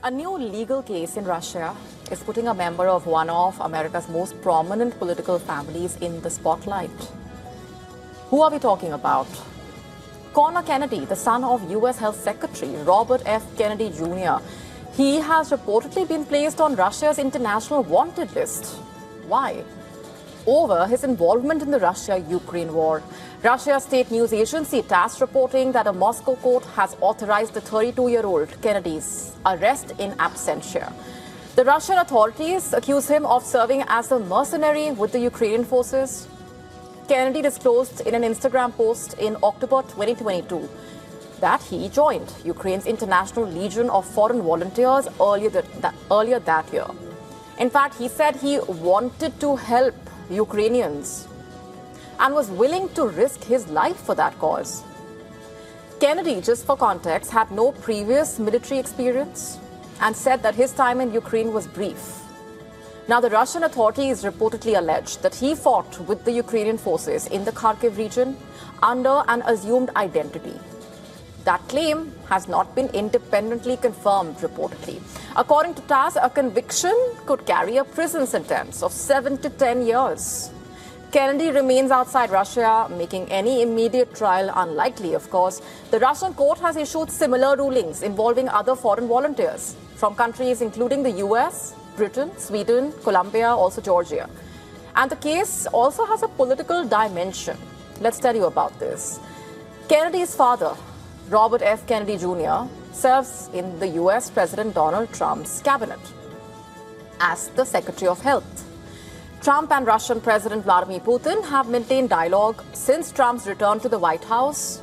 A new legal case in Russia is putting a member of one of America's most prominent political families in the spotlight. Who are we talking about? Conor Kennedy, the son of U.S. Health Secretary Robert F. Kennedy Jr. He has reportedly been placed on Russia's international wanted list. Why? Over his involvement in the Russia-Ukraine war. Russia's state news agency TASS reporting that a Moscow court has authorized the 32-year-old Kennedy's arrest in absentia. The Russian authorities accuse him of serving as a mercenary with the Ukrainian forces. Kennedy disclosed in an Instagram post in October 2022 that he joined Ukraine's International Legion of Foreign Volunteers earlier that year. In fact, he said he wanted to help Ukrainians and was willing to risk his life for that cause. Kennedy, just for context, had no previous military experience and said that his time in Ukraine was brief. Now, the Russian authorities reportedly alleged that he fought with the Ukrainian forces in the Kharkiv region under an assumed identity. That claim has not been independently confirmed, reportedly. According to TASS, a conviction could carry a prison sentence of 7 to 10 years. Kennedy remains outside Russia, making any immediate trial unlikely, of course. The Russian court has issued similar rulings involving other foreign volunteers from countries including the US, Britain, Sweden, Colombia, also Georgia. And the case also has a political dimension. Let's tell you about this. Kennedy's father, Robert F. Kennedy Jr., serves in the US President Donald Trump's cabinet as the Secretary of Health. Trump and Russian President Vladimir Putin have maintained dialogue since Trump's return to the White House.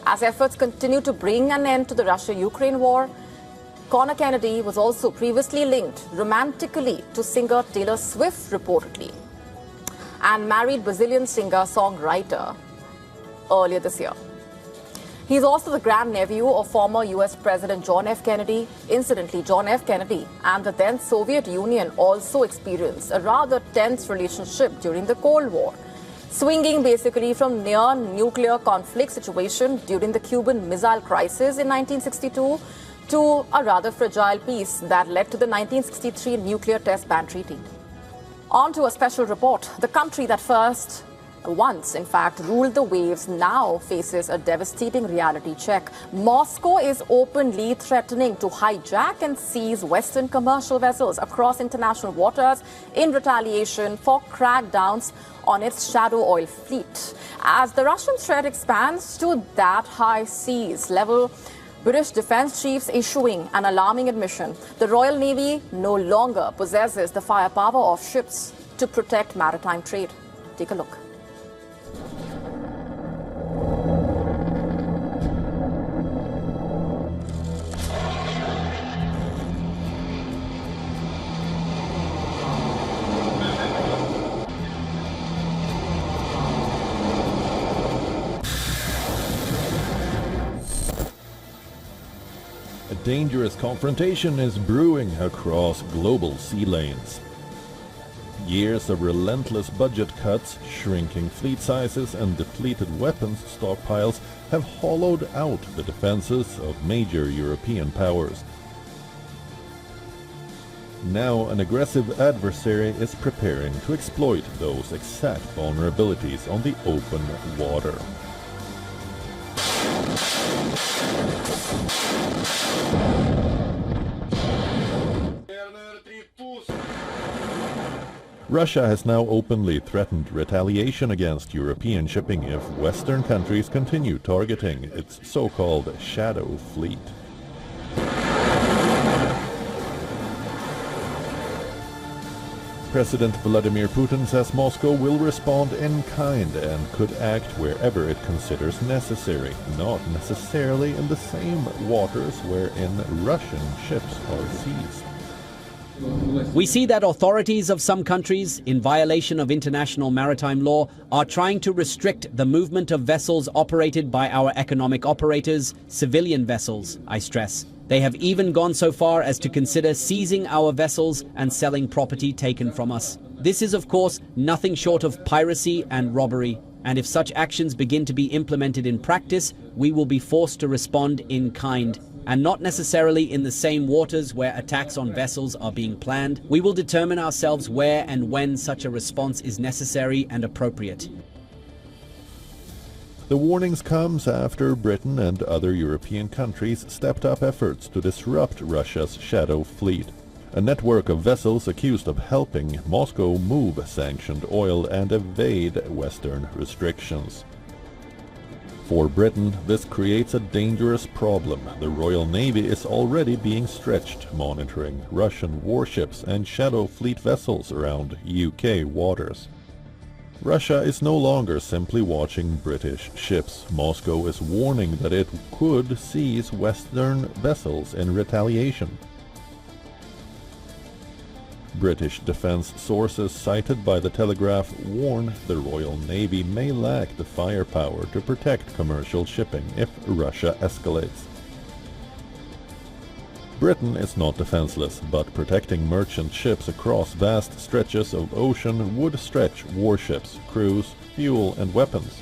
As efforts continue to bring an end to the Russia-Ukraine war, Conor Kennedy was also previously linked romantically to singer Taylor Swift, reportedly, and married Brazilian singer-songwriter earlier this year. He's also the grandnephew of former U.S. President John F. Kennedy. Incidentally, John F. Kennedy and the then Soviet Union also experienced a rather tense relationship during the Cold War, swinging basically from near-nuclear conflict situation during the Cuban Missile Crisis in 1962 to a rather fragile peace that led to the 1963 Nuclear Test Ban Treaty. On to a special report. The country that once, in fact, ruled the waves now faces a devastating reality check. Moscow is openly threatening to hijack and seize Western commercial vessels across international waters in retaliation for crackdowns on its shadow oil fleet. As the Russian threat expands to that high seas level, British defense chiefs issuing an alarming admission. The Royal Navy no longer possesses the firepower of ships to protect maritime trade. Take a look. A dangerous confrontation is brewing across global sea lanes. Years of relentless budget cuts, shrinking fleet sizes and depleted weapons stockpiles have hollowed out the defenses of major European powers. Now an aggressive adversary is preparing to exploit those exact vulnerabilities on the open water. Russia has now openly threatened retaliation against European shipping if Western countries continue targeting its so-called shadow fleet. President Vladimir Putin says Moscow will respond in kind and could act wherever it considers necessary, not necessarily in the same waters wherein Russian ships are seized. We see that authorities of some countries, in violation of international maritime law, are trying to restrict the movement of vessels operated by our economic operators, civilian vessels, I stress. They have even gone so far as to consider seizing our vessels and selling property taken from us. This is, of course, nothing short of piracy and robbery. And if such actions begin to be implemented in practice, we will be forced to respond in kind. and not necessarily in the same waters where attacks on vessels are being planned, we will determine ourselves where and when such a response is necessary and appropriate. The warnings comes after Britain and other European countries stepped up efforts to disrupt Russia's shadow fleet, a network of vessels accused of helping Moscow move sanctioned oil and evade Western restrictions. For Britain, this creates a dangerous problem. The Royal Navy is already being stretched, monitoring Russian warships and shadow fleet vessels around UK waters. Russia is no longer simply watching British ships. Moscow is warning that it could seize Western vessels in retaliation. British defense sources cited by the Telegraph warn the Royal Navy may lack the firepower to protect commercial shipping if Russia escalates. Britain is not defenseless, but protecting merchant ships across vast stretches of ocean would stretch warships, crews, fuel and weapons.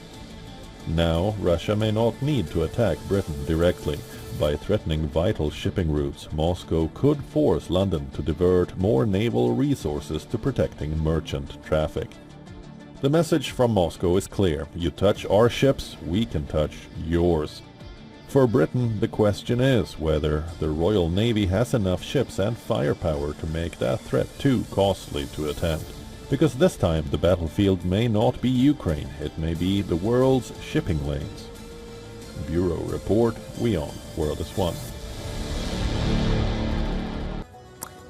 Now, Russia may not need to attack Britain directly. By threatening vital shipping routes, Moscow could force London to divert more naval resources to protecting merchant traffic. The message from Moscow is clear. You touch our ships, we can touch yours. For Britain, the question is whether the Royal Navy has enough ships and firepower to make that threat too costly to attempt. Because this time the battlefield may not be Ukraine, it may be the world's shipping lanes. Bureau Report, WION World is One.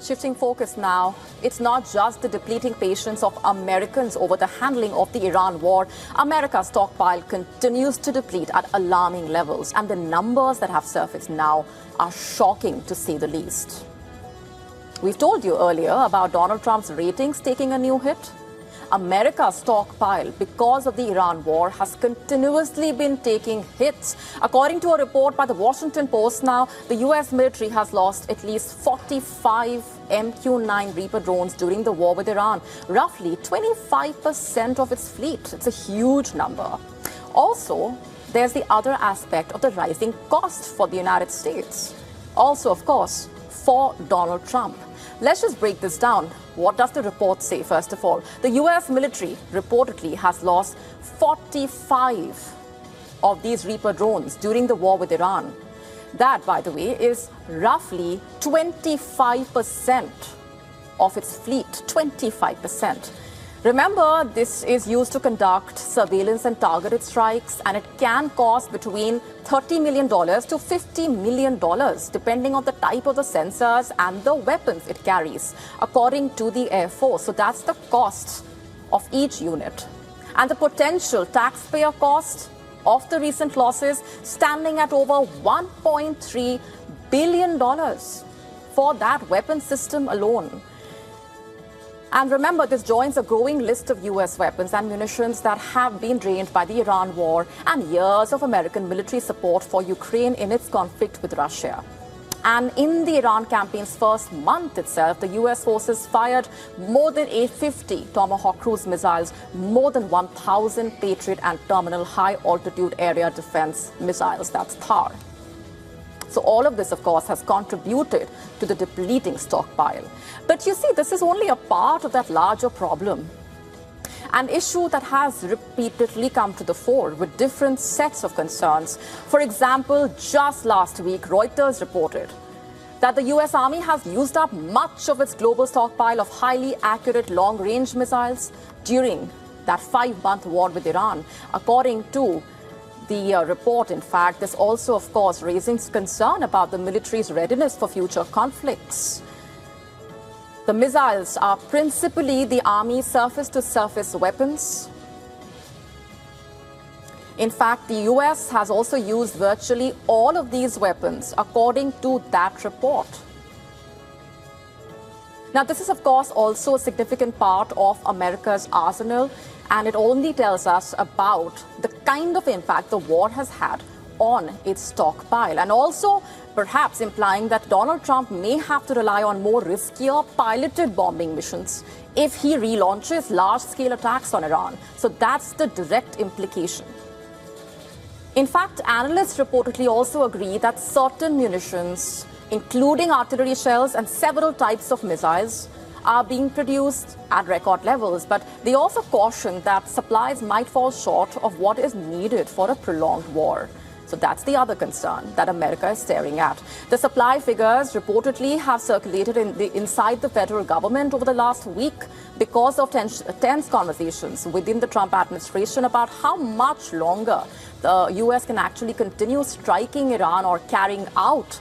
Shifting focus now, it's not just the depleting patience of Americans over the handling of the Iran war. America's stockpile continues to deplete at alarming levels, and the numbers that have surfaced now are shocking to say the least. We've told you earlier about Donald Trump's ratings taking a new hit. America's stockpile, because of the Iran war, has continuously been taking hits. According to a report by the Washington Post now, the U.S. military has lost at least 45 MQ-9 Reaper drones during the war with Iran, roughly 25% of its fleet. It's a huge number. Also, there's the other aspect of the rising cost for the United States. Also, of course, for Donald Trump. Let's just break this down. What does the report say, first of all? The U.S. military reportedly has lost 45 of these Reaper drones during the war with Iran. That, by the way, is roughly 25% of its fleet, 25%. Remember, this is used to conduct surveillance and targeted strikes, and it can cost between $30 million to $50 million, depending on the type of the sensors and the weapons it carries, according to the Air Force. So that's the cost of each unit. And the potential taxpayer cost of the recent losses standing at over $1.3 billion for that weapon system alone. And remember, this joins a growing list of U.S. weapons and munitions that have been drained by the Iran war and years of American military support for Ukraine in its conflict with Russia. And in the Iran campaign's first month itself, the U.S. forces fired more than 850 Tomahawk cruise missiles, more than 1,000 Patriot and Terminal high-altitude area defense missiles. That's THAAD. So all of this, of course, has contributed to the depleting stockpile. But you see, this is only a part of that larger problem. An issue that has repeatedly come to the fore with different sets of concerns. For example, just last week, Reuters reported that the U.S. Army has used up much of its global stockpile of highly accurate long-range missiles during that 5-month war with Iran. According to the report, in fact, this also, of course, raising concern about the military's readiness for future conflicts. The missiles are principally the Army's surface-to-surface weapons. In fact, the U.S. has also used virtually all of these weapons, according to that report. Now, this is, of course, also a significant part of America's arsenal, and it only tells us about the kind of impact the war has had on its stockpile, and also perhaps implying that Donald Trump may have to rely on more riskier piloted bombing missions if he relaunches large-scale attacks on Iran. So that's the direct implication. In fact, analysts reportedly also agree that certain munitions, including artillery shells and several types of missiles, are being produced at record levels. But they also caution that supplies might fall short of what is needed for a prolonged war. So that's the other concern that America is staring at. The supply figures reportedly have circulated inside the federal government over the last week because of tense conversations within the Trump administration about how much longer the U.S. can actually continue striking Iran or carrying out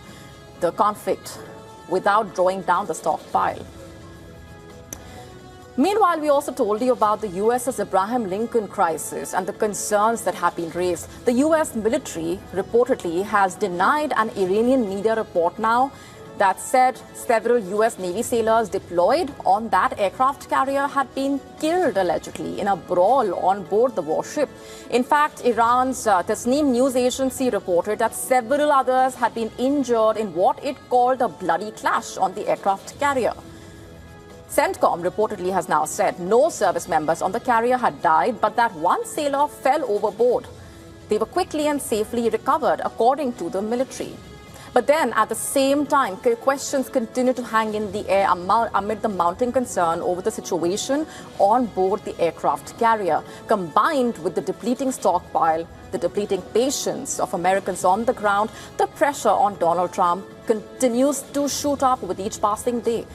the conflict without drawing down the stockpile. Meanwhile, we also told you about the US's Abraham Lincoln crisis and the concerns that have been raised. The US military reportedly has denied an Iranian media report now that said several US Navy sailors deployed on that aircraft carrier had been killed allegedly in a brawl on board the warship. In fact, Iran's Tasnim news agency reported that several others had been injured in what it called a bloody clash on the aircraft carrier. CENTCOM reportedly has now said no service members on the carrier had died, but that one sailor fell overboard. They were quickly and safely recovered, according to the military. But then, at the same time, questions continue to hang in the air amid the mounting concern over the situation on board the aircraft carrier, combined with the depleting stockpile, the depleting patience of Americans on the ground. The pressure on Donald Trump continues to shoot up with each passing day,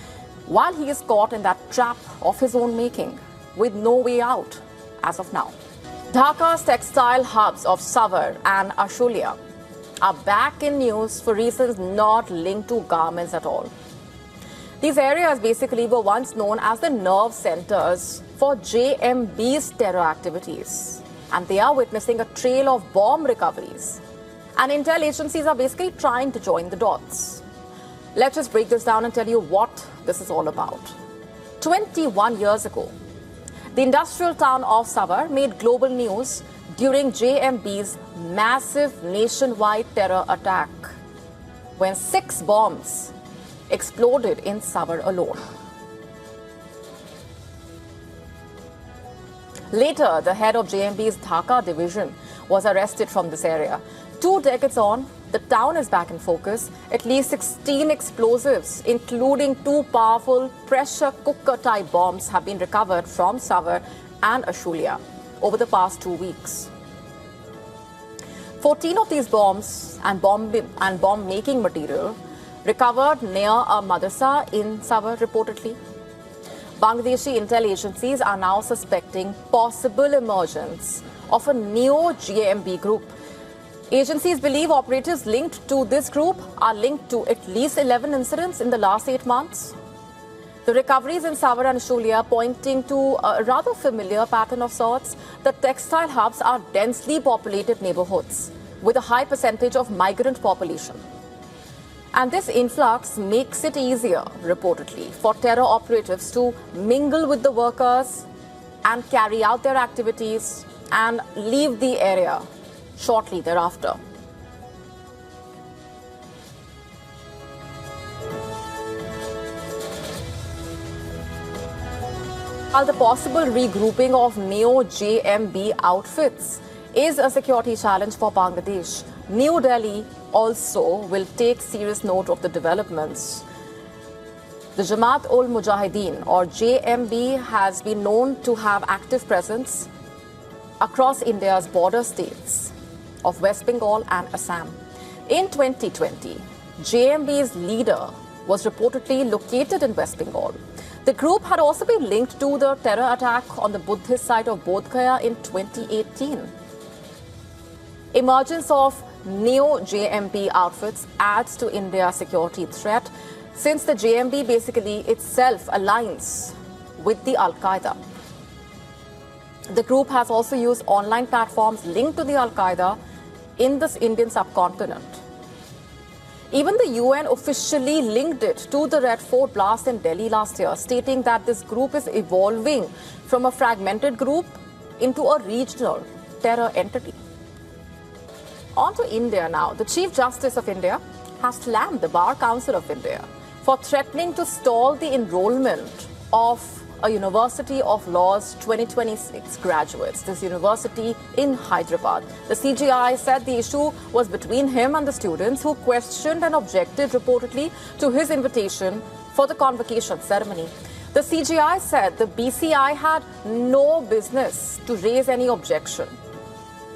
while he is caught in that trap of his own making, with no way out as of now. Dhaka's textile hubs of Savar and Ashulia are back in news for reasons not linked to garments at all. These areas basically were once known as the nerve centers for JMB's terror activities, and they are witnessing a trail of bomb recoveries. And intel agencies are basically trying to join the dots. Let's just break this down and tell you what this is all about. 21 years ago, the industrial town of Savar made global news during JMB's massive nationwide terror attack, when 6 bombs exploded in Savar alone. Later, the head of JMB's Dhaka division was arrested from this area. 2 decades on, the town is back in focus. At least 16 explosives, including 2 powerful pressure cooker-type bombs, have been recovered from Savar and Ashulia over the past 2 weeks. 14 of these bombs and bomb-making material recovered near a madrasa in Savar, reportedly. Bangladeshi intel agencies are now suspecting possible emergence of a neo-JMB group. Agencies believe operatives linked to this group are linked to at least 11 incidents in the last 8 months. The recoveries in Savar and Ashulia pointing to a rather familiar pattern of sorts. The textile hubs are densely populated neighborhoods with a high percentage of migrant population. And this influx makes it easier, reportedly, for terror operatives to mingle with the workers and carry out their activities and leave the area shortly thereafter. While the possible regrouping of neo-JMB outfits is a security challenge for Bangladesh, New Delhi also will take serious note of the developments. The Jamaat-ul-Mujahideen, or JMB, has been known to have active presence across India's border states of West Bengal and Assam. In 2020, JMB's leader was reportedly located in West Bengal. The group had also been linked to the terror attack on the Buddhist site of Bodh Gaya in 2018. Emergence of neo-JMB outfits adds to India's security threat, since the JMB basically itself aligns with the Al-Qaeda. The group has also used online platforms linked to the Al-Qaeda in this Indian subcontinent. Even the UN officially linked it to the Red Fort blast in Delhi last year, stating that this group is evolving from a fragmented group into a regional terror entity. On to India now. The Chief Justice of India has slammed the Bar Council of India for threatening to stall the enrollment of a University of Law's 2026 graduates. This university in Hyderabad. The CGI said the issue was between him and the students who questioned and objected reportedly to his invitation for the convocation ceremony. The CGI said the BCI had no business to raise any objection.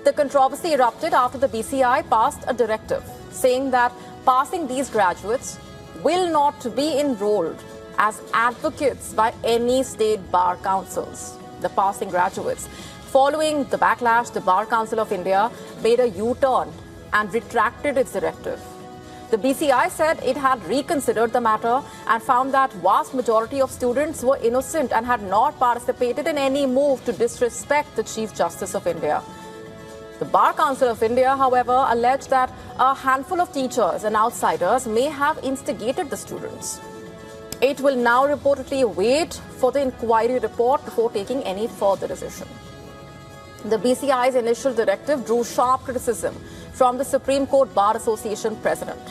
The controversy erupted after the BCI passed a directive saying that passing these graduates will not be enrolled as advocates by any state bar councils. The passing graduates. Following the backlash, the Bar Council of India made a U-turn and retracted its directive. The BCI said it had reconsidered the matter and found that vast majority of students were innocent and had not participated in any move to disrespect the Chief Justice of India. The Bar Council of India, however, alleged that a handful of teachers and outsiders may have instigated the students. It will now reportedly wait for the inquiry report before taking any further decision. The BCI's initial directive drew sharp criticism from the Supreme Court Bar Association president,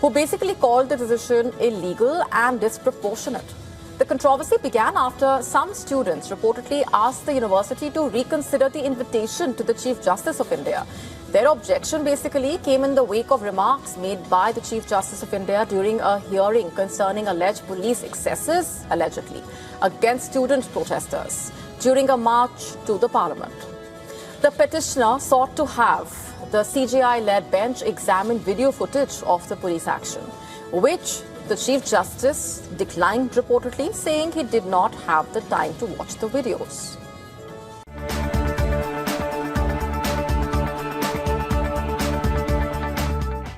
who basically called the decision illegal and disproportionate. The controversy began after some students reportedly asked the university to reconsider the invitation to the Chief Justice of India. Their objection basically came in the wake of remarks made by the Chief Justice of India during a hearing concerning alleged police excesses, allegedly, against student protesters during a march to the parliament. The petitioner sought to have the CGI-led bench examine video footage of the police action, which the Chief Justice declined reportedly, saying he did not have the time to watch the videos.